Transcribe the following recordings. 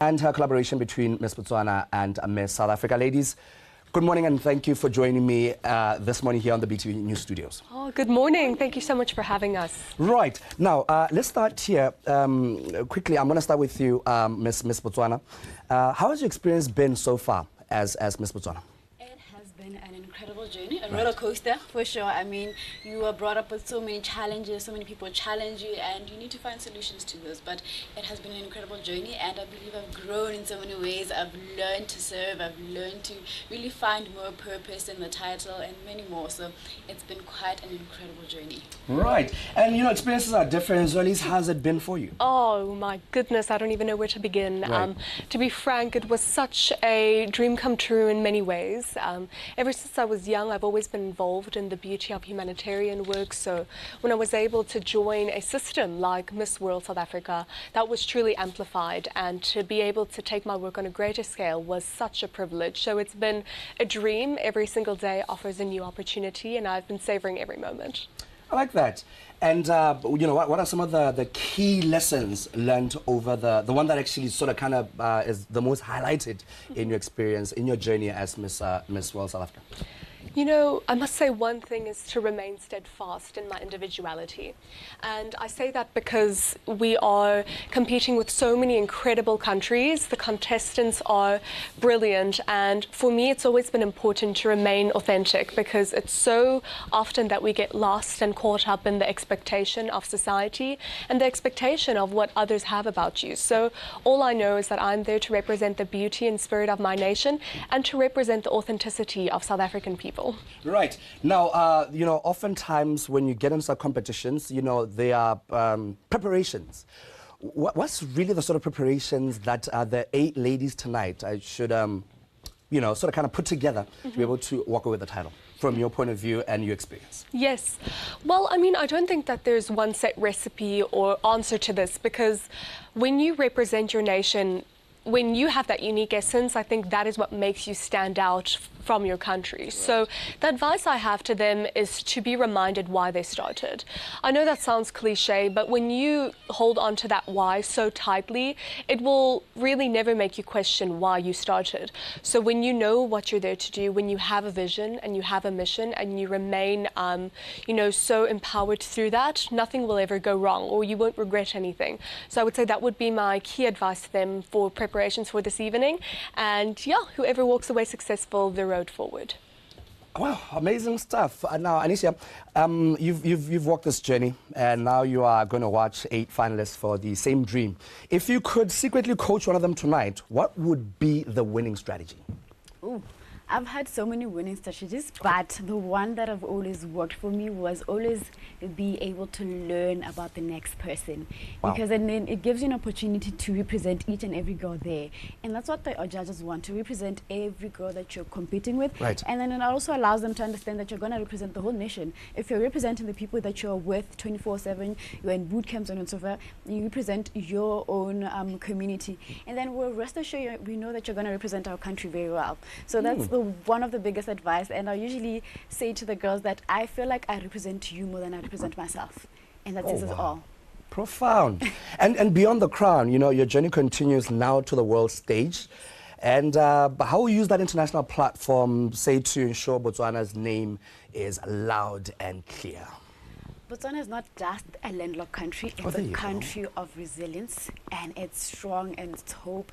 and her collaboration between Miss Botswana and Miss South Africa. Ladies, good morning and thank you for joining me this morning here on the BTV News Studios. Oh, good morning. Thank you so much for having us. Right. Now, let's start here quickly. I'm going to start with you, Miss Botswana. How has your experience been so far as Miss Botswana? An incredible journey, a roller coaster for sure. I mean, you are brought up with so many challenges, so many people challenge you, and you need to find solutions to those. But it has been an incredible journey, and I believe I've grown in so many ways. I've learned to serve, I've learned to really find more purpose in the title, and many more. So it's been quite an incredible journey. Right. And you know, experiences are different. Zoalize, how's it been for you? Oh my goodness, I don't even know where to begin. Right. To be frank, it was such a dream come true in many ways. Ever since I was young, I've always been involved in the beauty of humanitarian work. So when I was able to join a system like Miss World South Africa, that was truly amplified. And to be able to take my work on a greater scale was such a privilege. So it's been a dream. Every single day offers a new opportunity, and I've been savoring every moment. I like that. And, you know, what are some of the key lessons learned over the one that actually sort of kind of is the most highlighted in your experience, in your journey as Miss World South Africa? You know, I must say one thing is to remain steadfast in my individuality. And I say that because we are competing with so many incredible countries. The contestants are brilliant. And for me, it's always been important to remain authentic because it's so often that we get lost and caught up in the expectation of society and the expectation of what others have about you. So all I know is that I'm there to represent the beauty and spirit of my nation and to represent the authenticity of South African people. Right. Now, you know, oftentimes when you get into competitions, you know, there are preparations. What's really the sort of preparations that the 8 ladies tonight should, you know, sort of kind of put together to be able to walk away with the title, from your point of view and your experience? Yes. Well, I mean, I don't think that there's one set recipe or answer to this because when you represent your nation, when you have that unique essence, I think that is what makes you stand out from your country. Right. So the advice I have to them is to be reminded why they started. I know that sounds cliche, but when you hold on to that why so tightly, it will really never make you question why you started. So when you know what you're there to do, when you have a vision and you have a mission and you remain, you know, so empowered through that, nothing will ever go wrong or you won't regret anything. So I would say that would be my key advice to them for preparations for this evening. And yeah, whoever walks away successful, the road forward. Wow, amazing stuff. Now, Anicia, you've walked this journey, and now you are going to watch 8 finalists for the same dream. If you could secretly coach one of them tonight, what would be the winning strategy? Ooh. I've had so many winning strategies, but the one that have always worked for me was always be able to learn about the next person. Wow. Because then it gives you an opportunity to represent each and every girl there. And that's what the judges want, to represent every girl that you're competing with. Right. And then it also allows them to understand that you're going to represent the whole nation. If you're representing the people that you're with 24/7, you're in boot camps and so forth, you represent your own community. And then we'll rest assured we know that you're going to represent our country very well. So that's one of the biggest advice, and I usually say to the girls that I feel like I represent you more than I represent myself, and that says it all. Profound. and beyond the crown, you know, your journey continues now to the world stage, and how will you use that international platform, say, to ensure Botswana's name is loud and clear? Botswana is not just a landlocked country, it's a country of resilience, and it's strong and it's hope.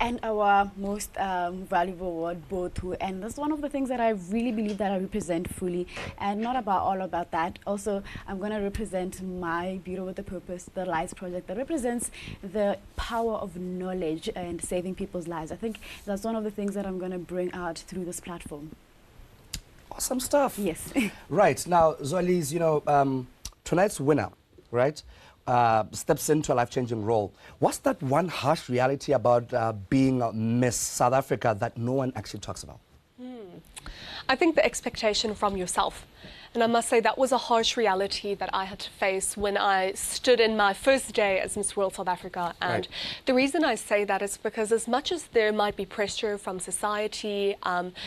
And our most valuable word, Botho. And that's one of the things that I really believe that I represent fully. And not about all about that. Also, I'm going to represent my Beauty with a Purpose, the Lives Project, that represents the power of knowledge and saving people's lives. I think that's one of the things that I'm going to bring out through this platform. Awesome stuff. Yes. Right. Now, Zoalize, you know, tonight's winner, right, steps into a life-changing role. What's that one harsh reality about being Miss South Africa that no one actually talks about? I think the expectation from yourself. And I must say that was a harsh reality that I had to face when I stood in my first day as Miss World South Africa. And the reason I say that is because as much as there might be pressure from society,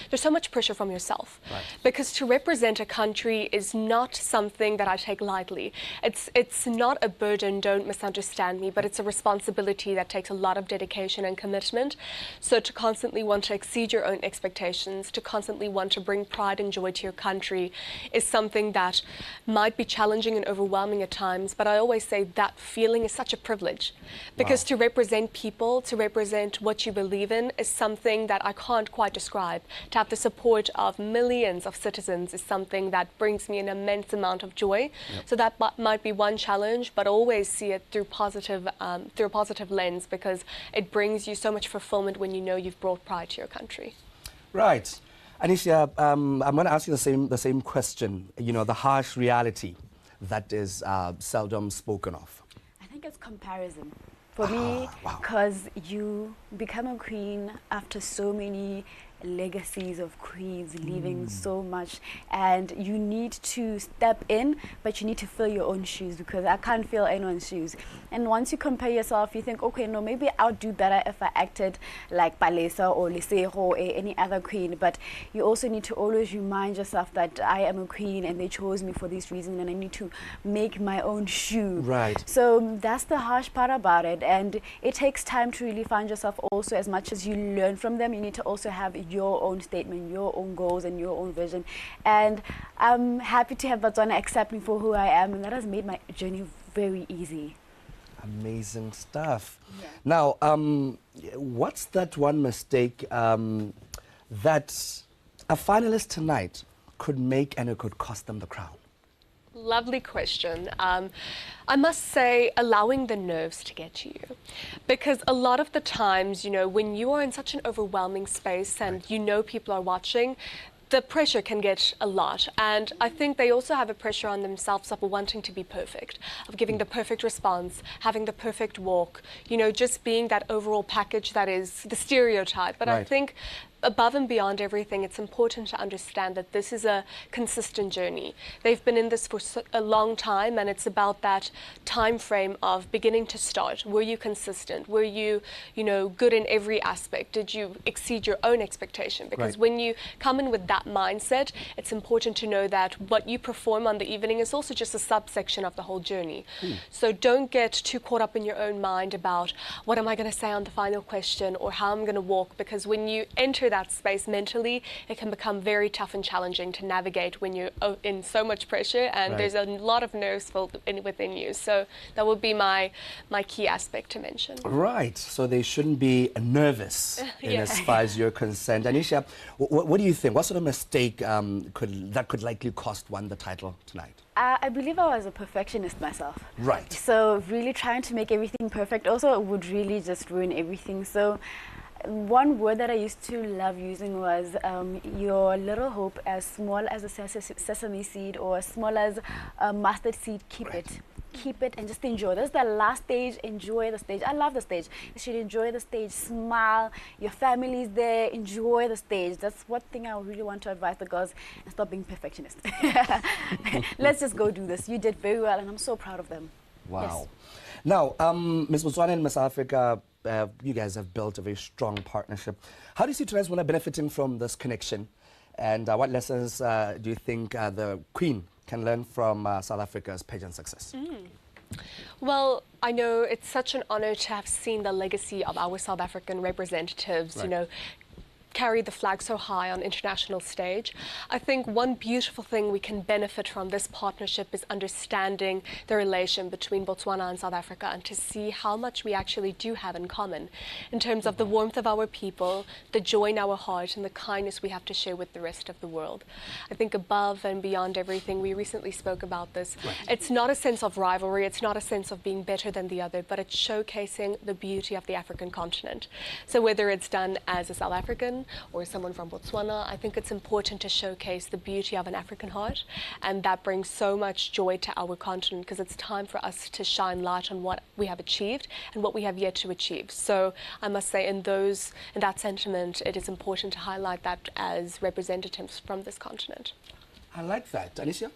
there's so much pressure from yourself. Because to represent a country is not something that I take lightly. It's not a burden, don't misunderstand me, but it's a responsibility that takes a lot of dedication and commitment. So to constantly want to exceed your own expectations, to constantly want to bring pride and joy to your country is something that might be challenging and overwhelming at times, but I always say that feeling is such a privilege, because to represent people, to represent what you believe in is something that I can't quite describe. To have the support of millions of citizens is something that brings me an immense amount of joy. So that might be one challenge, but always see it through a positive lens, because it brings you so much fulfillment when you know you've brought pride to your country. Right. Anicia, I'm going to ask you the same question, you know, the harsh reality that is seldom spoken of. I think it's comparison. For me, because you become a queen after so many legacies of queens leaving so much, and you need to step in, but you need to fill your own shoes, because I can't fill anyone's shoes. And once you compare yourself, you think, okay, no, maybe I'll do better if I acted like Palesa or Lesego or any other queen. But you also need to always remind yourself that I am a queen and they chose me for this reason, and I need to make my own shoe. Right. So that's the harsh part about it, and it takes time to really find yourself. Also, as much as you learn from them, you need to also have your own statement, your own goals and your own vision. And I'm happy to have Botswana accept me for who I am, and that has made my journey very easy. Amazing stuff. Now, what's that one mistake that a finalist tonight could make and it could cost them the crown? Lovely question. I must say, allowing the nerves to get to you. Because a lot of the times, you know, when you are in such an overwhelming space and you know people are watching, the pressure can get a lot. And I think they also have a pressure on themselves of wanting to be perfect, of giving the perfect response, having the perfect walk, you know, just being that overall package that is the stereotype. But I think above and beyond everything, it's important to understand that this is a consistent journey. They've been in this for a long time, and it's about that time frame of beginning to start. Were you consistent? Were you, you know, good in every aspect? Did you exceed your own expectation? Because when you come in with that mindset, it's important to know that what you perform on the evening is also just a subsection of the whole journey. So don't get too caught up in your own mind about what am I going to say on the final question or how I'm going to walk, because when you enter that space mentally, it can become very tough and challenging to navigate when you're in so much pressure, and there's a lot of nerves filled within you. So that would be my key aspect to mention. Right. So they shouldn't be nervous in as far as you're concerned. Anicia, what do you think? What sort of mistake could likely cost one the title tonight? I believe I was a perfectionist myself. Right. So really trying to make everything perfect also would really just ruin everything. So one word that I used to love using was your little hope, as small as a sesame seed or as small as a mustard seed, keep it. Keep it and just enjoy. This is the last stage. Enjoy the stage. I love the stage. You should enjoy the stage. Smile. Your family's there. Enjoy the stage. That's one thing I really want to advise the girls, and stop being perfectionist. Let's just go do this. You did very well, and I'm so proud of them. Wow. Now, Miss Botswana and Miss Africa, you guys have built a very strong partnership. How do you see Transwana benefiting from this connection? And what lessons do you think the Queen can learn from South Africa's pageant success? Well, I know it's such an honor to have seen the legacy of our South African representatives, you know, carry the flag so high on international stage. I think one beautiful thing we can benefit from this partnership is understanding the relation between Botswana and South Africa, and to see how much we actually do have in common in terms of the warmth of our people, the joy in our heart, and the kindness we have to share with the rest of the world. I think above and beyond everything, we recently spoke about this, it's not a sense of rivalry, it's not a sense of being better than the other, but it's showcasing the beauty of the African continent. So whether it's done as a South African or someone from Botswana, I think it's important to showcase the beauty of an African heart, and that brings so much joy to our continent, because it's time for us to shine light on what we have achieved and what we have yet to achieve. So I must say, in that sentiment, it is important to highlight that as representatives from this continent. I like that. Anicia?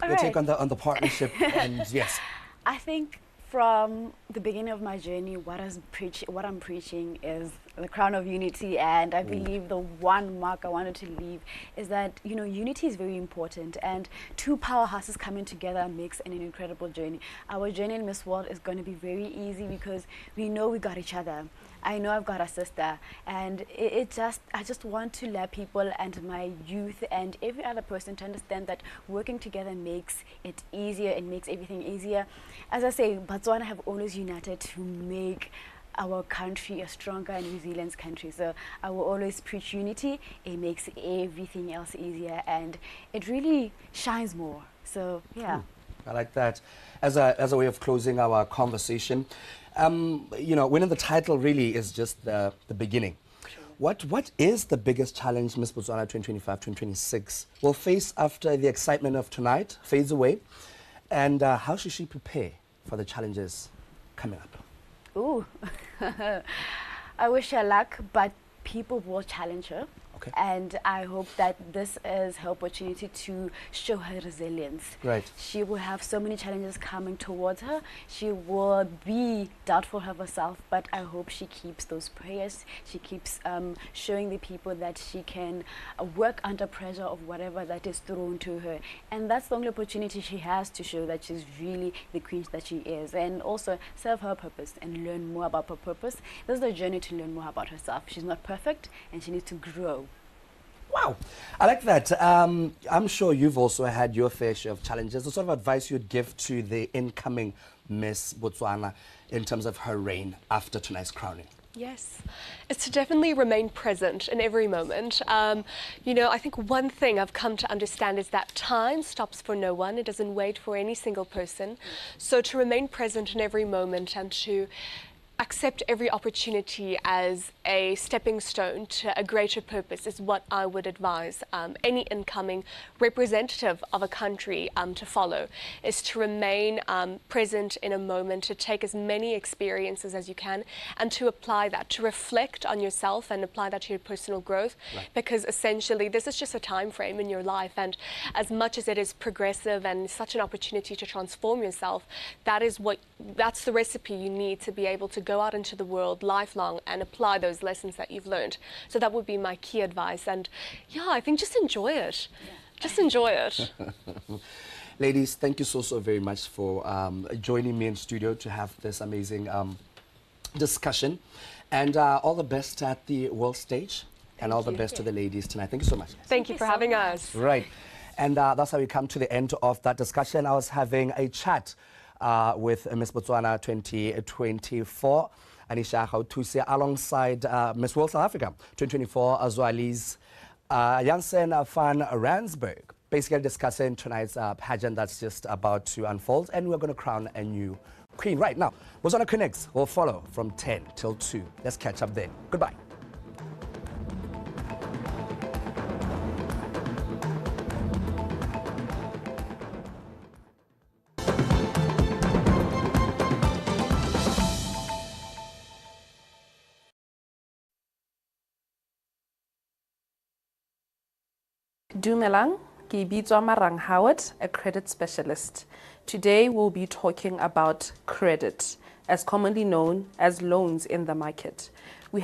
All Your take right. on the partnership and yes. I think from the beginning of my journey, what I'm preaching is the crown of unity, and I believe the one mark I wanted to leave is that, you know, unity is very important, and two powerhouses coming together makes an incredible journey. Our journey in Miss World is going to be very easy because we know we got each other. I know I've got a sister, and I just want to let people and my youth and every other person to understand that working together makes it easier and makes everything easier. As I say, Botswana have always united to make our country a stronger and resilient country. So I will always preach unity. It makes everything else easier, and it really shines more. So yeah. I like that. As a way of closing our conversation, you know, winning the title really is just the beginning. Sure. What is the biggest challenge Miss Botswana 2025-2026 will face after the excitement of tonight fades away? And how should she prepare for the challenges coming up? Ooh. I wish her luck, but people will challenge her. Okay. And I hope that this is her opportunity to show her resilience. Right. She will have so many challenges coming towards her. She will be doubtful of herself, but I hope she keeps those prayers. She keeps showing the people that she can work under pressure of whatever that is thrown to her. And that's the only opportunity she has to show that she's really the queen that she is. And also serve her purpose and learn more about her purpose. This is the journey to learn more about herself. She's not perfect, and she needs to grow. Wow, I like that. I'm sure you've also had your fair share of challenges. The sort of advice you'd give to the incoming Miss Botswana in terms of her reign after tonight's crowning? Yes, it's to definitely remain present in every moment. You know, I think one thing I've come to understand is that time stops for no one. It doesn't wait for any single person. So to remain present in every moment and to accept every opportunity as a stepping stone to a greater purpose is what I would advise any incoming representative of a country to follow, is to remain present in a moment, to take as many experiences as you can and to apply that, to reflect on yourself and apply that to your personal growth. Right. Because essentially this is just a time frame in your life, and as much as it is progressive and such an opportunity to transform yourself, that's the recipe you need to be able to go out into the world lifelong and apply those lessons that you've learned. So that would be my key advice. And yeah, I think just enjoy it. Yeah. Just enjoy it. Ladies, thank you so very much for joining me in studio to have this amazing discussion. And all the best at the world stage. And all the best to the ladies tonight. Thank you so much. Thank you for having us. Right. And that's how we come to the end of that discussion. I was having a chat with Miss Botswana 2024, Anicia Gaothusi, alongside Miss World South Africa 2024, Zoalize, Jansen van Rensburg, basically discussing tonight's pageant that's just about to unfold, and we're going to crown a new queen. Right now, Botswana Connects will follow from 10 till 2. Let's catch up then. Goodbye. Dumelang, ke bitswa Marang Howard, a credit specialist. Today we'll be talking about credit, as commonly known as loans in the market.